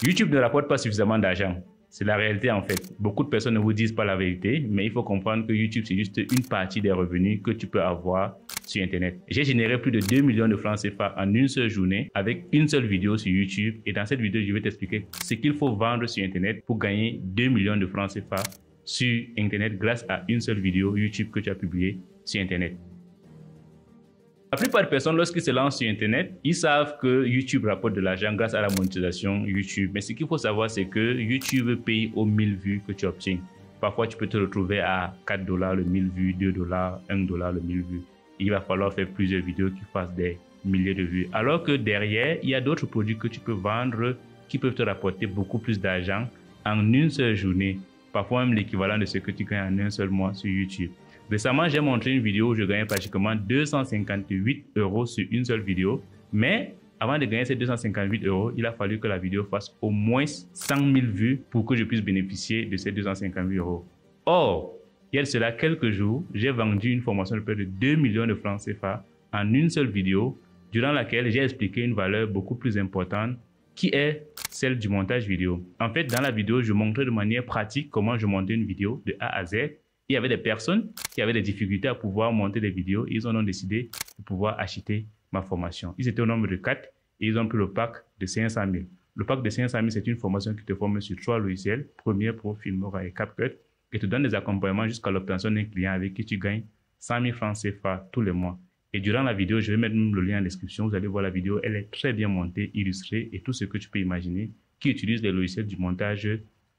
YouTube ne rapporte pas suffisamment d'argent. C'est la réalité en fait. Beaucoup de personnes ne vous disent pas la vérité, mais il faut comprendre que YouTube, c'est juste une partie des revenus que tu peux avoir sur Internet. J'ai généré plus de 2 millions de francs CFA en une seule journée avec une seule vidéo sur YouTube. Et dans cette vidéo, je vais t'expliquer ce qu'il faut vendre sur Internet pour gagner 2 millions de francs CFA sur Internet grâce à une seule vidéo YouTube que tu as publiée sur Internet. La plupart des personnes, lorsqu'ils se lancent sur Internet, ils savent que YouTube rapporte de l'argent grâce à la monétisation YouTube. Mais ce qu'il faut savoir, c'est que YouTube paye aux 1000 vues que tu obtiens. Parfois, tu peux te retrouver à 4 $ le 1000 vues, 2 $, 1 $ le 1000 vues. Il va falloir faire plusieurs vidéos qui fassent des milliers de vues. Alors que derrière, il y a d'autres produits que tu peux vendre qui peuvent te rapporter beaucoup plus d'argent en une seule journée. Parfois même l'équivalent de ce que tu gagnes en un seul mois sur YouTube. Récemment, j'ai montré une vidéo où je gagnais pratiquement 258 € sur une seule vidéo. Mais avant de gagner ces 258 €, il a fallu que la vidéo fasse au moins 100 000 vues pour que je puisse bénéficier de ces 258 €. Or, il y a de cela quelques jours, j'ai vendu une formation de près de 2 millions de francs CFA en une seule vidéo, durant laquelle j'ai expliqué une valeur beaucoup plus importante qui est celle du montage vidéo. En fait, dans la vidéo, je montrais de manière pratique comment je montais une vidéo de A à Z. Il y avait des personnes qui avaient des difficultés à pouvoir monter des vidéos. Ils ont donc décidé de pouvoir acheter ma formation. Ils étaient au nombre de 4 et ils ont pris le pack de 500 000. Le pack de 500 000, c'est une formation qui te forme sur 3 logiciels, Premiere Pro, Filmora et CapCut, et te donne des accompagnements jusqu'à l'obtention d'un client avec qui tu gagnes 100 000 francs CFA tous les mois. Et durant la vidéo, je vais mettre le lien en description. Vous allez voir la vidéo. Elle est très bien montée, illustrée et tout ce que tu peux imaginer qui utilise les logiciels du montage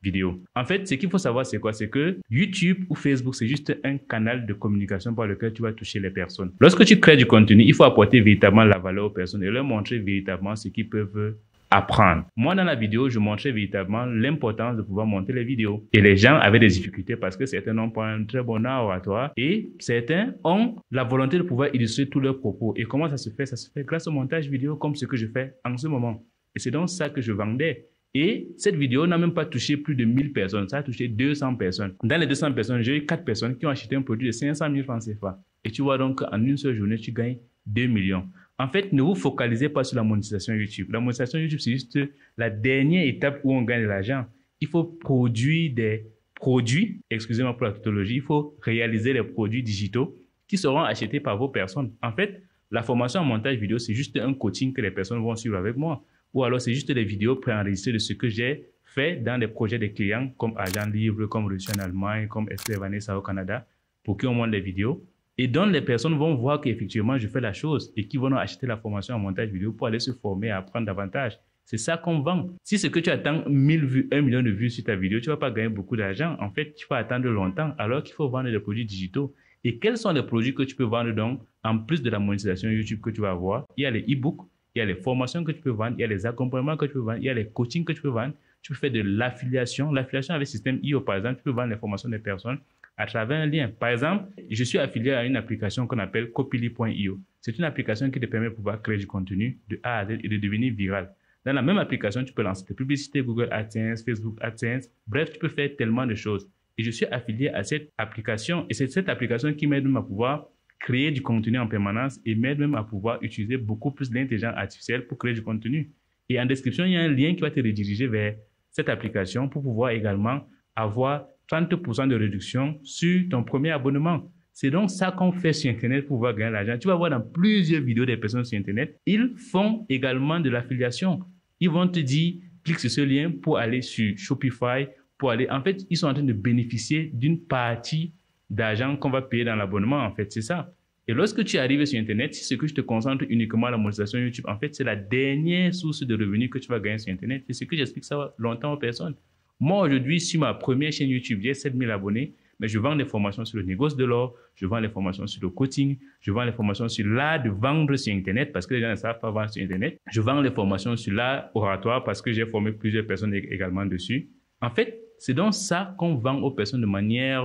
vidéo. En fait, ce qu'il faut savoir, c'est quoi? C'est que YouTube ou Facebook, c'est juste un canal de communication par lequel tu vas toucher les personnes. Lorsque tu crées du contenu, il faut apporter véritablement la valeur aux personnes et leur montrer véritablement ce qu'ils peuvent apprendre. Moi, dans la vidéo, je montrais véritablement l'importance de pouvoir monter les vidéos. Et les gens avaient des difficultés parce que certains n'ont pas un très bon art oratoire et certains ont la volonté de pouvoir illustrer tous leurs propos. Et comment ça se fait? Ça se fait grâce au montage vidéo comme ce que je fais en ce moment. Et c'est donc ça que je vendais. Et cette vidéo n'a même pas touché plus de 1000 personnes. Ça a touché 200 personnes. Dans les 200 personnes, j'ai eu 4 personnes qui ont acheté un produit de 500 000 francs CFA. Et tu vois donc qu'en une seule journée, tu gagnes 2 millions. En fait, ne vous focalisez pas sur la monétisation YouTube. La monétisation YouTube, c'est juste la dernière étape où on gagne de l'argent. Il faut produire des produits, excusez-moi pour la tautologie, il faut réaliser les produits digitaux qui seront achetés par vos personnes. En fait, la formation en montage vidéo, c'est juste un coaching que les personnes vont suivre avec moi. Ou alors, c'est juste des vidéos préenregistrées de ce que j'ai fait dans des projets des clients comme Agent Libre, comme Reçu en Allemagne, comme Esther Vanessa au Canada, pour qui on monte des vidéos. Et donc, les personnes vont voir qu'effectivement, je fais la chose et qui vont acheter la formation en montage vidéo pour aller se former et apprendre davantage. C'est ça qu'on vend. Si ce que tu attends 1000 vues, 1 million de vues sur ta vidéo, tu ne vas pas gagner beaucoup d'argent. En fait, tu vas attendre longtemps alors qu'il faut vendre des produits digitaux. Et quels sont les produits que tu peux vendre donc, en plus de la monétisation YouTube que tu vas avoir? Il y a les e-books, il y a les formations que tu peux vendre, il y a les accompagnements que tu peux vendre, il y a les coachings que tu peux vendre. Tu peux faire de l'affiliation. L'affiliation avec Système IO, par exemple, tu peux vendre les formations des personnes à travers un lien. Par exemple, je suis affilié à une application qu'on appelle Copily.io. C'est une application qui te permet de pouvoir créer du contenu de A à Z et de devenir viral. Dans la même application, tu peux lancer tes publicités, Google AdSense, Facebook AdSense. Bref, tu peux faire tellement de choses. Et je suis affilié à cette application. Et c'est cette application qui m'aide même à pouvoir créer du contenu en permanence et m'aide même à pouvoir utiliser beaucoup plus d'intelligence artificielle pour créer du contenu. Et en description, il y a un lien qui va te rediriger vers cette application pour pouvoir également avoir 30% de réduction sur ton premier abonnement. C'est donc ça qu'on fait sur Internet pour pouvoir gagner l'argent. Tu vas voir dans plusieurs vidéos des personnes sur Internet, ils font également de l'affiliation. Ils vont te dire, clique sur ce lien pour aller sur Shopify, pour aller... En fait, ils sont en train de bénéficier d'une partie d'argent qu'on va payer dans l'abonnement. En fait, c'est ça. Et lorsque tu arrives sur Internet, si c'est que je te concentre uniquement à la monétisation YouTube, en fait, c'est la dernière source de revenus que tu vas gagner sur Internet. C'est ce que j'explique ça longtemps aux personnes. Moi, aujourd'hui, sur ma première chaîne YouTube, j'ai 7000 abonnés, mais je vends des formations sur le négoce de l'or, je vends des formations sur le coaching, je vends des formations sur l'art de vendre sur Internet parce que les gens ne savent pas vendre sur Internet. Je vends des formations sur l'art oratoire parce que j'ai formé plusieurs personnes également dessus. En fait, c'est donc ça qu'on vend aux personnes de manière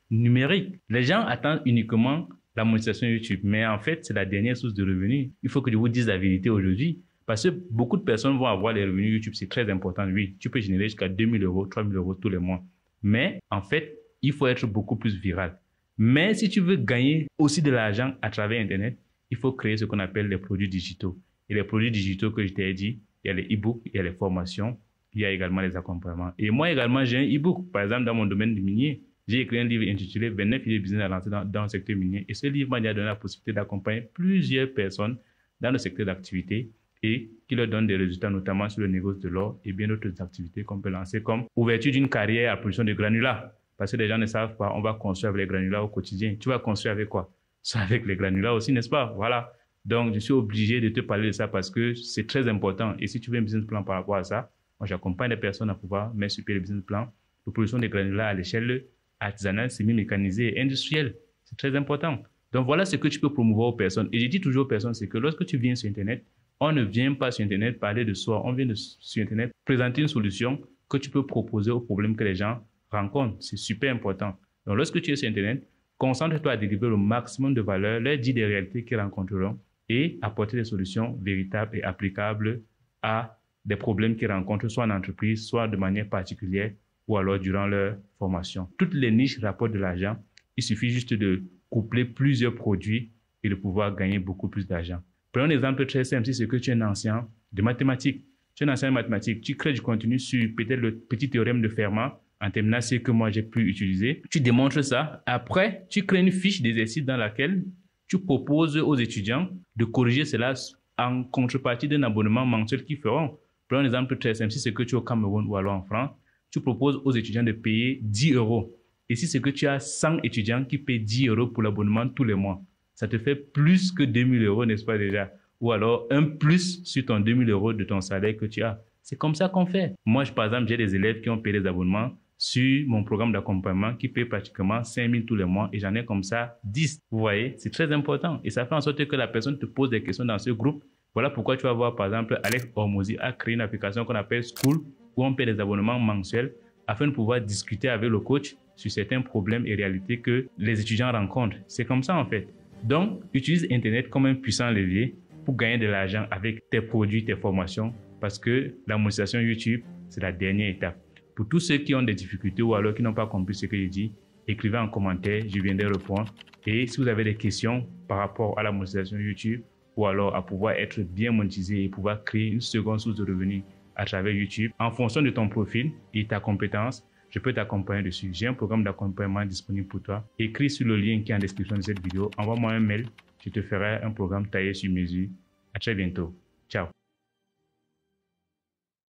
numérique. Les gens attendent uniquement la monétisation YouTube, mais en fait, c'est la dernière source de revenus. Il faut que je vous dise la vérité aujourd'hui. Parce que beaucoup de personnes vont avoir les revenus YouTube, c'est très important. Oui, tu peux générer jusqu'à 2000 €, 3000 € tous les mois. Mais en fait, il faut être beaucoup plus viral. Mais si tu veux gagner aussi de l'argent à travers Internet, il faut créer ce qu'on appelle les produits digitaux. Et les produits digitaux que je t'ai dit, il y a les e-books, il y a les formations, il y a également les accompagnements. Et moi également, j'ai un e-book. Par exemple, dans mon domaine du minier, j'ai écrit un livre intitulé 29 idées de business à lancer dans le secteur minier. Et ce livre m'a donné la possibilité d'accompagner plusieurs personnes dans le secteur d'activité et qui leur donne des résultats, notamment sur le négoce de l'or et bien d'autres activités qu'on peut lancer, comme ouverture d'une carrière à production de granulats. Parce que les gens ne savent pas, on va construire avec les granulats au quotidien. Tu vas construire avec quoi? Soit avec les granulats aussi, n'est-ce pas? Voilà. Donc, je suis obligé de te parler de ça parce que c'est très important. Et si tu veux un business plan par rapport à ça, moi, j'accompagne les personnes à pouvoir mettre sur pied le business plan de production des granulats à l'échelle artisanale, semi-mécanisée et industrielle. C'est très important. Donc, voilà ce que tu peux promouvoir aux personnes. Et je dis toujours aux personnes, c'est que lorsque tu viens sur Internet, on ne vient pas sur Internet parler de soi. On vient sur Internet présenter une solution que tu peux proposer aux problèmes que les gens rencontrent. C'est super important. Donc, lorsque tu es sur Internet, concentre-toi à délivrer le maximum de valeur, leur dire des réalités qu'ils rencontreront et apporter des solutions véritables et applicables à des problèmes qu'ils rencontrent, soit en entreprise, soit de manière particulière, ou alors durant leur formation. Toutes les niches rapportent de l'argent. Il suffit juste de coupler plusieurs produits et de pouvoir gagner beaucoup plus d'argent. Prenons un exemple très simple. Si c'est que tu es un ancien de mathématiques, tu es un ancien de mathématiques, tu crées du contenu sur peut-être le petit théorème de Fermat en terminale, c'est que moi j'ai pu utiliser. Tu démontres ça. Après, tu crées une fiche d'exercice dans laquelle tu proposes aux étudiants de corriger cela en contrepartie d'un abonnement mensuel qu'ils feront. Prenons un exemple très simple. Si c'est que tu es au Cameroun ou alors en France, tu proposes aux étudiants de payer 10 euros. Et si c'est que tu as 100 étudiants qui paient 10 euros pour l'abonnement tous les mois, ça te fait plus que 2000 euros, n'est-ce pas déjà? Ou alors un plus sur ton 2000 euros de ton salaire que tu as. C'est comme ça qu'on fait. Moi, par exemple, j'ai des élèves qui ont payé des abonnements sur mon programme d'accompagnement qui paye pratiquement 5000 tous les mois et j'en ai comme ça 10. Vous voyez, c'est très important et ça fait en sorte que la personne te pose des questions dans ce groupe. Voilà pourquoi tu vas voir, par exemple, Alex Hormozy a créé une application qu'on appelle School où on paie des abonnements mensuels afin de pouvoir discuter avec le coach sur certains problèmes et réalités que les étudiants rencontrent. C'est comme ça en fait. Donc, utilise Internet comme un puissant levier pour gagner de l'argent avec tes produits, tes formations parce que la monétisation YouTube, c'est la dernière étape. Pour tous ceux qui ont des difficultés ou alors qui n'ont pas compris ce que je dis, écrivez en commentaire, je viendrai répondre. Et si vous avez des questions par rapport à la monétisation YouTube ou alors à pouvoir être bien monétisé et pouvoir créer une seconde source de revenus à travers YouTube, en fonction de ton profil et ta compétence, je peux t'accompagner dessus. J'ai un programme d'accompagnement disponible pour toi. Écris sur le lien qui est en description de cette vidéo. Envoie-moi un mail. Je te ferai un programme taillé sur mesure. À très bientôt. Ciao.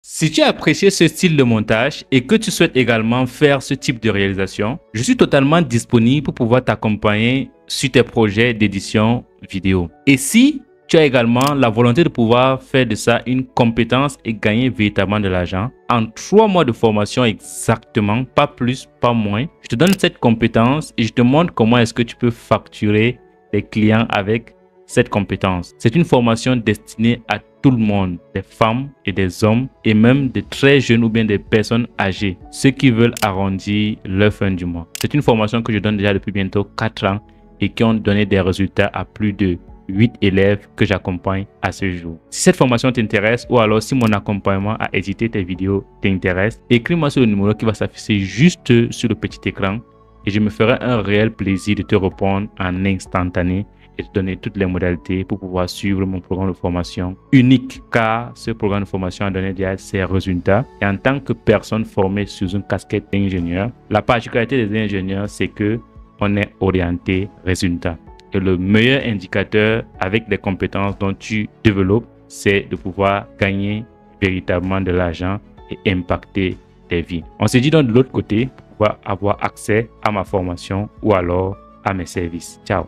Si tu as apprécié ce style de montage et que tu souhaites également faire ce type de réalisation, je suis totalement disponible pour pouvoir t'accompagner sur tes projets d'édition vidéo. Et si tu as également la volonté de pouvoir faire de ça une compétence et gagner véritablement de l'argent, en 3 mois de formation exactement, pas plus, pas moins, je te donne cette compétence et je te montre comment est-ce que tu peux facturer des clients avec cette compétence. C'est une formation destinée à tout le monde, des femmes et des hommes et même des très jeunes ou bien des personnes âgées, ceux qui veulent arrondir leur fin du mois. C'est une formation que je donne déjà depuis bientôt 4 ans et qui ont donné des résultats à plus de 8 élèves que j'accompagne à ce jour. Si cette formation t'intéresse ou alors si mon accompagnement à éditer tes vidéos t'intéresse, écris-moi sur le numéro qui va s'afficher juste sur le petit écran et je me ferai un réel plaisir de te répondre en instantané et te donner toutes les modalités pour pouvoir suivre mon programme de formation unique car ce programme de formation a donné déjà ses résultats et en tant que personne formée sous une casquette d'ingénieur, la particularité des ingénieurs c'est que on est orienté résultat. Et le meilleur indicateur avec les compétences dont tu développes, c'est de pouvoir gagner véritablement de l'argent et impacter tes vies. On se dit donc de l'autre côté pour pouvoir avoir accès à ma formation ou alors à mes services. Ciao.